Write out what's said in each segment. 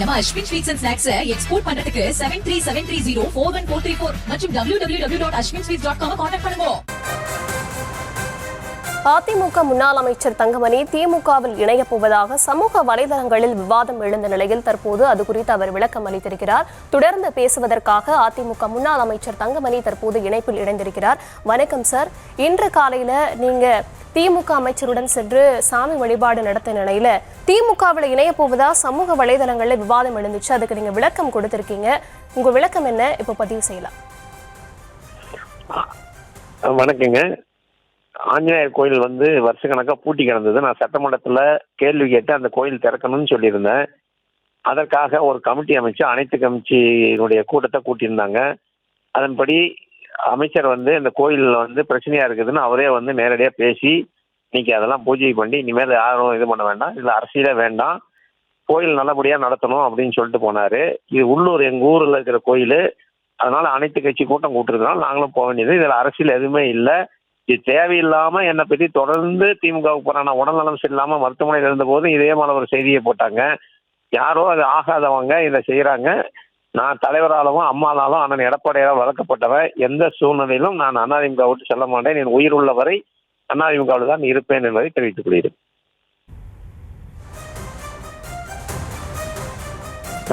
நம்ம Ashwin sweets and snacks export பண்றதுக்கு 7373041434 மற்றும் www.ashwinsweets.com கான்டாக்ட் பண்ணுங்க. அதிமுக முன்னாள் அமைச்சர் தங்கமணி திமுகவில் இணையப் போவதாக சமூக வலைதளங்களில் விவாதம் எழுந்த நிலையில் தற்போது அது குறித்து அவர் விளக்கம் அளித்திருக்கிறார். தொடர்ந்து பேசுவதற்காக அதிமுக முன்னாள் அமைச்சர் தங்கமணி தற்போது இணைப்பில் இணைந்திருக்கிறார். வணக்கம் சார். இன்று காலையில நீங்க திமுக அமைச்சருடன் சென்று சாமி வழிபாடு நடத்த நிலையில திமுகவில் இணையப் போவதா சமூக வலைதளங்கள்ல விவாதம் எழுந்துச்சு. அதுக்கு நீங்க விளக்கம் கொடுத்திருக்கீங்க. உங்க விளக்கம் என்ன இப்ப பதிவு செய்யலாம். வணக்கங்க. ஆஞ்சநேயர் கோயில் வருஷ கணக்காக பூட்டி கிடந்தது. நான் சட்டமன்றத்தில் கேள்வி கேட்டு அந்த கோயில் திறக்கணும்னு சொல்லியிருந்தேன். அதற்காக ஒரு கமிட்டி அமைச்சு அனைத்து கமிட்டியினுடைய கூட்டத்தை கூட்டியிருந்தாங்க. அதன்படி அமைச்சர் இந்த கோயிலில் பிரச்சனையாக இருக்குதுன்னு அவரே நேரடியாக பேசி இன்னைக்கு அதெல்லாம் பூஜை பண்ணி இனிமேல் யாரும் இது பண்ண வேண்டாம், இதில் அரசியலே வேண்டாம், கோயில் நல்லபடியாக நடத்தணும் அப்படின்னு சொல்லிட்டு போனார். இது உள்ளூர் எங்கள் ஊரில் இருக்கிற கோயில், அதனால் அனைத்து கட்சி கூட்டம் கூட்டுறதுனால நாங்களும் போக வேண்டியது. இதில் அரசியல் எதுவுமே இல்லை. இது தேவையில்லாமல் என்னை பற்றி தொடர்ந்து திமுகவுக்கு போகிறான். உடல்நலம் சரியில்லாமல் மருத்துவமனையில் இருந்தபோது இதே மாதிரி ஒரு செய்தியை போட்டாங்க. யாரோ அது ஆகாதவங்க இதை செய்கிறாங்க. நான் தலைவராலும் அம்மானாலும் அண்ணன் எடப்பாடியால் வளர்க்கப்பட்டவன். எந்த சூழ்நிலையிலும் நான் அதிமுக விட்டு செல்ல மாட்டேன். என் உயிர் உள்ளவரை அதிமுகவில் தான் இருப்பேன் என்பதை தெரிவித்துக் கொள்கிறேன்.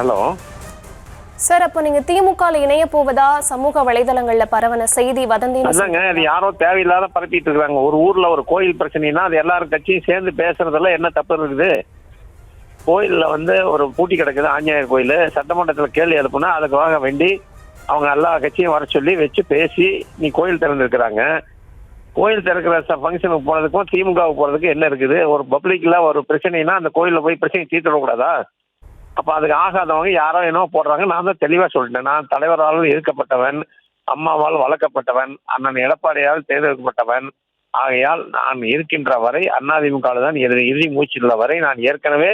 ஹலோ சார், அப்போ நீங்க திமுகவில் இணைய போவதா சமூக வலைதளங்கள்ல பரவன செய்தி வதந்தி அதாங்க. அது யாரோ தேவையில்லாத பரப்பிட்டு இருக்காங்க. ஒரு ஊர்ல ஒரு கோயில் பிரச்சனைனா அது எல்லாரும் கட்சியும் சேர்ந்து பேசுறதுல என்ன தப்பு இருக்குது? கோயிலில் ஒரு பூட்டி கிடக்குது ஆஞ்சநேயர் கோயில். சட்டமன்றத்தில் கேள்வி எழுப்புனா அதுக்காக வேண்டி அவங்க எல்லா கட்சியும் வர சொல்லி வச்சு பேசி நீ கோயில் திறந்துருக்குறாங்க. கோயில் திறக்கிற ஃபங்க்ஷனுக்கு போனதுக்கும் திமுகவுக்கு போகிறதுக்கு என்ன இருக்குது? ஒரு பப்ளிக்கில் ஒரு பிரச்சனைனா அந்த கோயிலில் போய் பிரச்சனை தீர்த்துடக்கூடாதா? அப்போ அதுக்கு ஆகாதவங்க யாரோ என்னவோ போடுறாங்க. நான் தான் தெளிவாக சொல்லிட்டேன். நான் தலைவரால் இருக்கப்பட்டவன், அம்மாவால் வளர்க்கப்பட்டவன், அண்ணன் எடப்பாடியால் தேர்ந்தெடுக்கப்பட்டவன். ஆகையால் நான் இருக்கின்ற வரை அதிமுகவில் தான் இறுதி மூச்சுள்ள வரை நான் ஏற்கனவே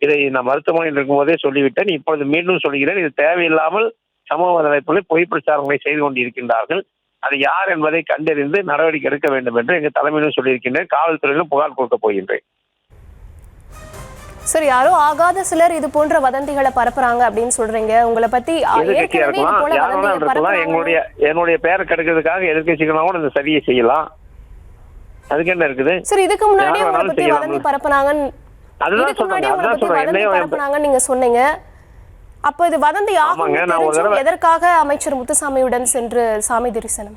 இதை நான் மருத்துவமனையில் இருக்கும்போதே சொல்லிவிட்டேன். இப்பொழுது மீண்டும் சொல்கிறேன். இது தேவையில்லாமல் சமூக வலைதளங்களில் பொய் பிரச்சாரங்களை செய்து கொண்டிருக்கின்றார்கள். அது யார் என்பதை கண்டறிந்து நடவடிக்கை எடுக்க வேண்டும் என்று எங்கள் தலைமையிலும் சொல்லியிருக்கின்றேன். காவல்துறையிலும் புகார் கொடுக்க போகின்றேன். சரி, யாரோ ஆகாத சிலர் இது போன்ற வதந்திகளை பரப்புறாங்க அப்படின்னு சொல்றீங்க. உங்களை பத்தி என்னுடைய பேரை கெடுக்கிறதுக்காக எதிர்கட்சிகளாக கூட இந்த சரியை செய்யலாம். அதுக்கு என்ன இருக்குது? சரி, இதுக்கு முன்னாடி உங்களை பத்தி வதந்தி பரப்புனாங்கன்னு நீங்க சொன்னீங்க. அப்ப இது வதந்தி எதற்காக அமைச்சர் முத்துசாமியுடன் சென்று சாமி தரிசனம்?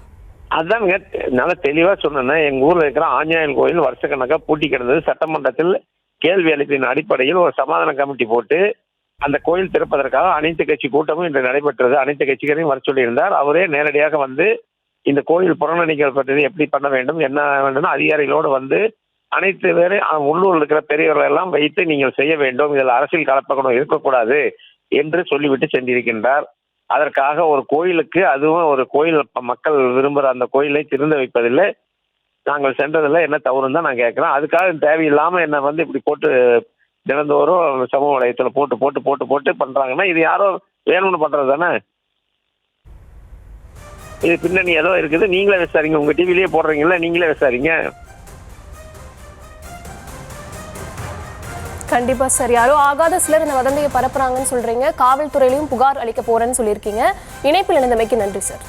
அதாங்க நல்லா தெளிவா சொன்னேன். எங்க ஊர்ல இருக்கிற ஆஞ்சநேயர் கோயில் வருஷ கணக்கா பூட்டி கிடந்தது. சட்டமன்றத்தில் கேள்வி அளிப்பின் அடிப்படையில் ஒரு சமாதான கமிட்டி போட்டு அந்த கோயில் திறப்பதற்காக அனைத்து கட்சி கூட்டமும் இன்று நடைபெற்றது. அனைத்து கட்சிகளையும் வர சொல்லியிருந்தார். அவரே நேரடியாக இந்த கோயில் புறநணிக்கப்பட்டது எப்படி பண்ண வேண்டும் என்ன வேண்டும் அதிகாரிகளோடு அனைத்து பேரும் உள்ளூரில் இருக்கிற பெரியவர்கள் எல்லாம் வைத்து நீங்கள் செய்ய வேண்டும், இதில் அரசியல் கலப்படம் இருக்கக்கூடாது என்று சொல்லிவிட்டு சென்றிருக்கின்றார். அதற்காக ஒரு கோயிலுக்கு, அதுவும் ஒரு கோயில் மக்கள் விரும்புகிற அந்த கோயிலை திறந்து வைப்பதில்லை. நாங்கள் சென்றதில் என்ன தவறுன்னு தான் நான் கேட்குறேன். அதுக்காக தேவையில்லாமல் என்னை இப்படி போட்டு தினந்தோறும் சமூக வலையத்தில் போட்டு போட்டு போட்டு போட்டு பண்ணுறாங்கன்னா இது யாரோ வேணும்னு பண்ணுறது தானே. இது பின்னணி ஏதோ இருக்குது. நீங்களே விசாரிங்க. உங்கள் டிவிலேயே போடுறீங்களா, நீங்களே விசாரிங்க. கண்டிப்பா சார். யாரோ ஆகாத சிலர் இந்த வதந்தியை பரப்புறாங்கன்னு சொல்றீங்க. காவல்துறையிலையும் புகார் அளிக்க போறேன்னு சொல்லியிருக்கீங்க. இணைப்பில் இணைந்தமைக்கு நன்றி சார்.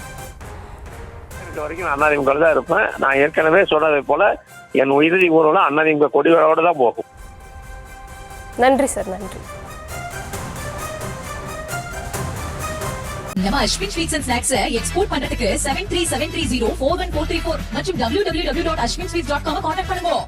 வரைக்கும் நான் அதிமுக தான் இருப்பேன். நான் ஏற்கனவே சொன்னதை போல என் இறுதி ஊர்வலம் அதிமுக கொடியோட தான் போகும். நன்றி சார். நன்றி. நம்ம Ashwin sweets and snacks export பண்றதுக்கு 7373041434 மற்றும் www.ashwinsweets.com கான்டாக்ட் பண்ணுங்க.